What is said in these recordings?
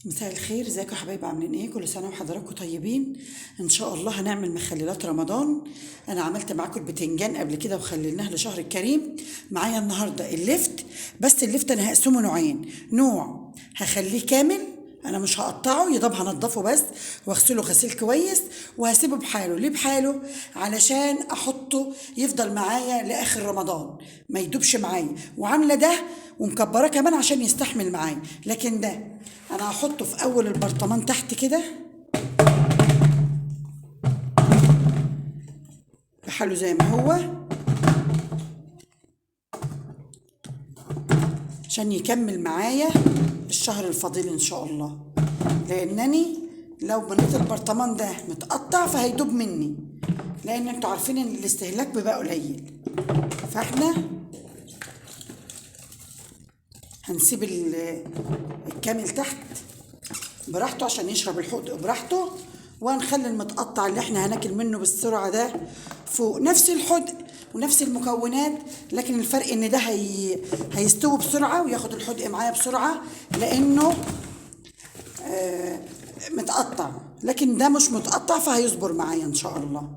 مساء الخير، ازيكم يا حبايبي؟ عاملين ايه؟ كل سنه وحضراتكم طيبين. ان شاء الله هنعمل مخللات رمضان. انا عملت معاكم البتنجان قبل كده وخليناه لشهر الكريم. معايا النهارده اللفت، بس اللفت انا هقسمه نوعين. نوع هخليه كامل، انا مش هقطعه، يا دوب هنضفه بس واغسله غسيل كويس وهسيبه بحاله. ليه بحاله؟ علشان احطه يفضل معايا لاخر رمضان، ما يدوبش معايا. وعامله ده ومكبره كمان عشان يستحمل معايا. لكن ده انا هحطه في اول البرطمان تحت كده بحاله زي ما هو، عشان يكمل معايا الشهر الفضيل ان شاء الله. لانني لو بنيت البرطمان ده متقطع فهيدوب مني، لان انتوا عارفين ان الاستهلاك بيبقى قليل. فاحنا هنسيب الكامل تحت براحته عشان يشرب الحوض براحته، وهنخلي المتقطع اللي احنا هناكل منه بالسرعة ده فوق. نفس الحدق ونفس المكونات، لكن الفرق ان ده هيستوي بسرعة وياخد الحدق معايا بسرعة لانه متقطع. لكن ده مش متقطع فهيصبر معايا ان شاء الله.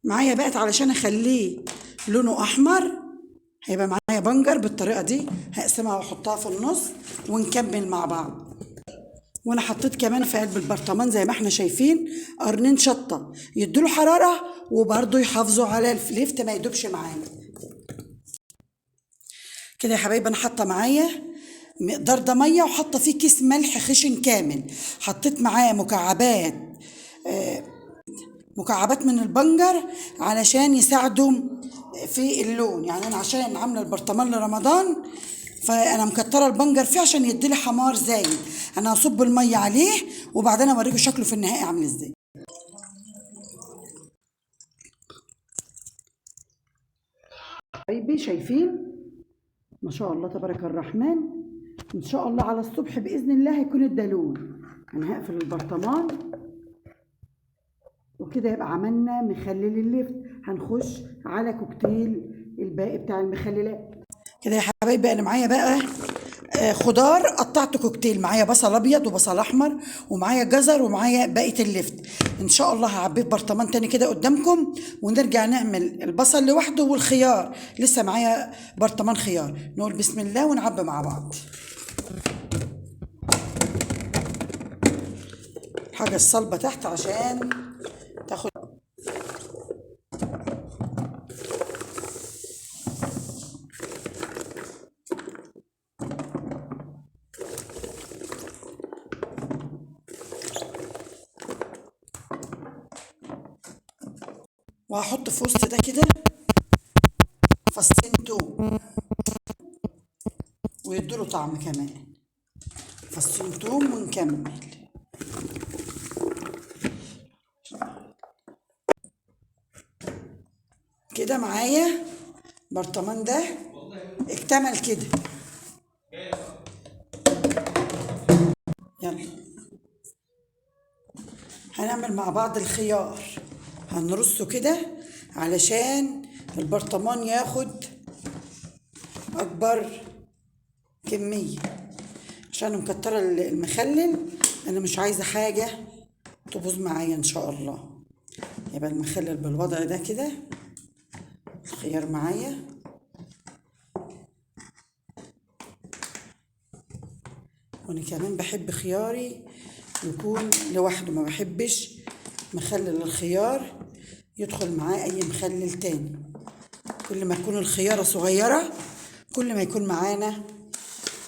معايا بقت علشان اخليه لونه احمر، هيبقى معايا بنجر بالطريقة دي. هقسمها واحطها في النص ونكمل مع بعض. وانا حطيت كمان في قلب البرطمان زي ما احنا شايفين قرنين شطة يدوله حرارة وبرضه يحافظوا على اللفت ما يدوبش معانا. كده يا حبايبي انا حاطه معايا مقدار ده ميه، وحاطه فيه كيس ملح خشن كامل. حطيت معاه مكعبات من البنجر علشان يساعدوا في اللون. يعني انا عشان عامله البرطمان لرمضان فانا مكتره البنجر فيه عشان يديلي حمار زايد. انا هصب الميه عليه وبعدين اوريكم شكله في النهائي عامل ازاي. حبايبي شايفين ما شاء الله تبارك الرحمن. ان شاء الله على الصبح باذن الله هيكون الدلول. انا هقفل البرطمان وكده يبقى عملنا مخلل اللفت. هنخش على كوكتيل الباقي بتاع المخللات. كده يا حبايبي انا معايا بقى خضار قطعت كوكتيل. معايا بصل ابيض وبصل احمر ومعايا جزر ومعايا بقيه اللفت. ان شاء الله هعبيه في برطمان تاني كده قدامكم ونرجع نعمل البصل لوحده والخيار. لسه معايا برطمان خيار. نقول بسم الله ونعبي مع بعض. الحاجه الصلبه تحت عشان تاخد. وهحط في وسط ده كده فصين توم ويدوله طعم كمان. فصين توم ونكمل كده. معايا برطمان ده اكتمل كده. يلا هنعمل مع بعض الخيار. هنرصه كده علشان البرطمان ياخد اكبر كمية، عشان مكترة المخلل. انا مش عايزة حاجة تبوظ معايا ان شاء الله. يبقى المخلل بالوضع ده كده. الخيار معايا وانا كمان بحب خياري يكون لوحده، ما بحبش مخلل الخيار يدخل معاه اي مخلل تاني. كل ما تكون الخيارة صغيرة كل ما يكون معانا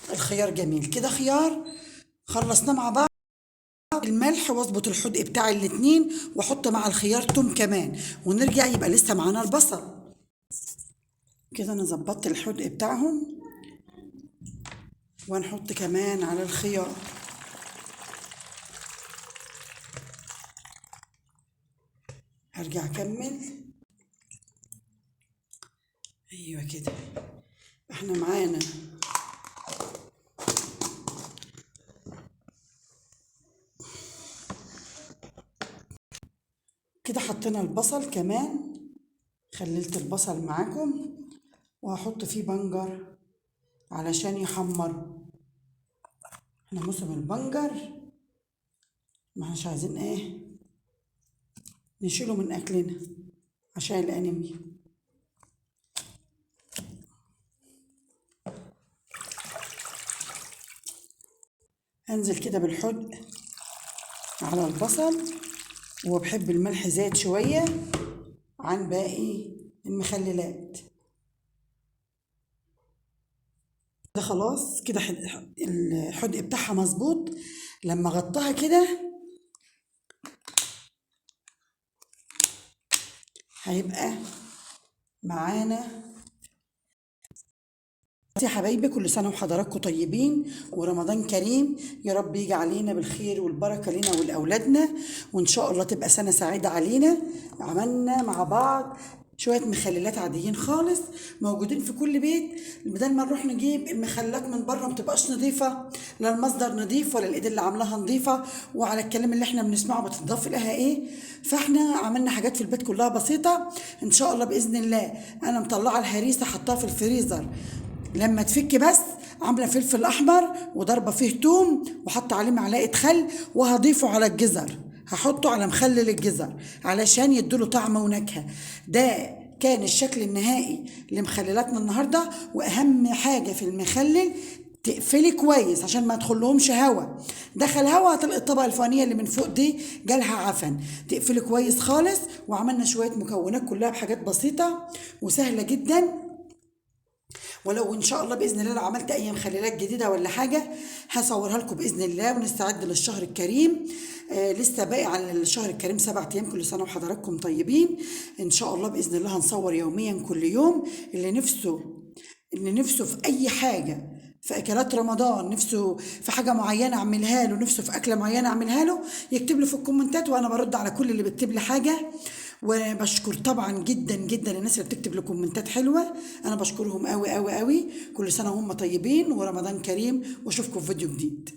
الخيار جميل. كده خيار خلصناه مع بعض. الملح واظبط الحدق بتاع الاتنين واحط مع الخيار توم كمان ونرجع يبقى لسه معانا البصل. كده انا ظبطت الحدق بتاعهم وهنحط كمان على الخيار. هرجع اكمل. ايوه كده احنا معانا كده حطينا البصل كمان خللت البصل معاكم وهحط فيه بنجر علشان يحمر. احنا موسم البنجر ما احناش عايزين نشيله من اكلنا عشان الانيميا. انزل كده بالحدق على البصل، وبحب الملح زاد شوية عن باقي المخللات. ده خلاص كده الحدق بتاعها مظبوط. لما غطاها كده هيبقى معانا. يا حبايبي كل سنة وحضراتكم طيبين ورمضان كريم، يا رب يجي علينا بالخير والبركة لنا ولأولادنا، وإن شاء الله تبقى سنة سعيدة علينا. عملنا مع بعض شوية مخللات عاديين خالص موجودين في كل بيت، بدل ما نروح نجيب المخللات من بره متبقاش نظيفة، لا المصدر نظيف ولا الإيد اللي عاملاها نظيفة، وعلى الكلام اللي احنا بنسمعه بتضاف لها فاحنا عملنا حاجات في البيت كلها بسيطة. إن شاء الله بإذن الله أنا مطلعة الهريسة حطاها في الفريزر، لما تفك بس عامله فلفل احمر وضربه فيه توم وحط عليه معلقه خل، وهضيفه على الجزر، هحطه على مخلل الجزر علشان يديله طعم ونكهه. ده كان الشكل النهائي لمخللاتنا النهارده. واهم حاجه في المخلل تقفلي كويس عشان ما يدخلهمش هوا، دخل هوا هتلاقي الطبقه الفوقانيه اللي من فوق دي جالها عفن. تقفلي كويس خالص. وعملنا شويه مكونات كلها بحاجات بسيطه وسهله جدا. ولو ان شاء الله باذن الله لو عملت اي مخللات جديده ولا حاجه هصورها لكم باذن الله، ونستعد للشهر الكريم. لسه باقي على الشهر الكريم 7 ايام. كل سنه وحضراتكم طيبين. ان شاء الله باذن الله هنصور يوميا كل يوم. اللي نفسه في اي حاجه في اكلات رمضان، نفسه في حاجه معينه اعملها له، نفسه في اكله معينه اعملها له، يكتب له في الكومنتات وانا برد على كل اللي بيكتب لي حاجه. وبشكر طبعا جدا جدا الناس اللي بتكتب لي كومنتات حلوه، انا بشكرهم قوي قوي قوي. كل سنه وهم طيبين ورمضان كريم، واشوفكم في فيديو جديد.